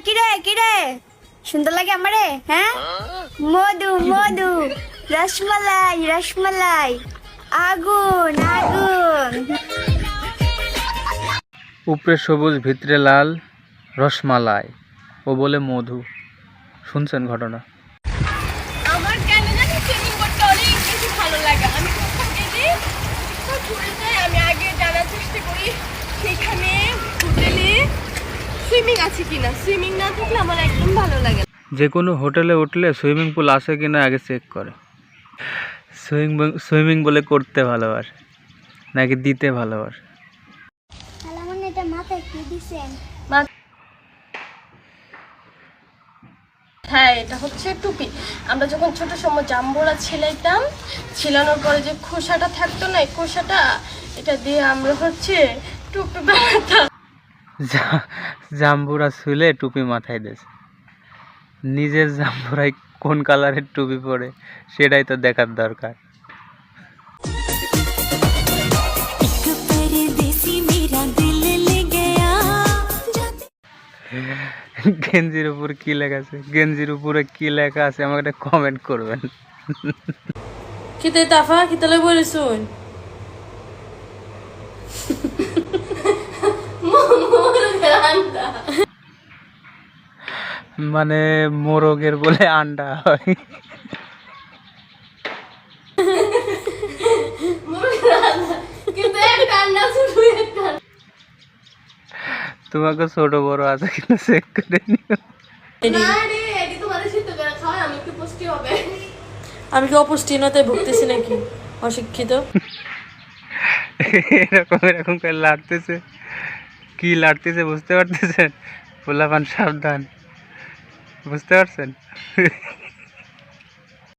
কিরে কিরে সুন্দর লাগে আমারে, হ্যাঁ? মধু মধু, রসমালাই রসমালাই, আগুন আগুন। উপরে সবুজ ভিতরে লাল, রসমালাই ও বলে মধু। শুনছেন ঘটনা? আমার কেন জানি সুইমিং করতে অনেক বেশি ভালো লাগে। আমি যখন গেলে ঘুরে যাই, আমি আগে জানার চেষ্টা করি সেখানে হোটেলে সুইমিং আছে কিনা। সুইমিং না থাকলে আমার একদম ভালো লাগে না। যে কোনো হোটেলে উঠলে সুইমিং পুল আছে কিনা আগে চেক করে। সুইমিং বলে করতে ভালোবাসে নাকি দিতে ভালোবাসে? এটা মাথায় কি দিছেন? হ্যাঁ, এটা হচ্ছে টুপি। আমরা যখন ছোট সময় জাম্বুরা ছিলাইতাম, ছিলানোর পরে যে খোসাটা থাকতো না, এই খোসাটা এটা দিয়ে আমরা হচ্ছে টুপি বানাতাম। জাম্বুরা শুলে টুপি মাথায় দিয়েছে। নিজের জাম্বুরাই কোন কালারের টুপি পরে সেটাই তো দেখার দরকার। গেঞ্জির উপর কি লেখা আছে? গেঞ্জির উপরে কি লেখা আছে আমাকে একটা কমেন্ট করবেন। Kita tafa, kita lagi boleh sun. মানে মোরগের বলে আন্ডা হয়। তোমাকে ছোট বড় আছে কিনা চেক করে নিও। আমি কি অপুষ্টিহীনতায় ভুগতেছি নাকি? অশিক্ষিত। এরকম এরকম করে লাড়তেছে, কি লাড়তেছে বুঝতে পারতেছেন? পোলাপান সাবধান, বুঝতে পারছেন?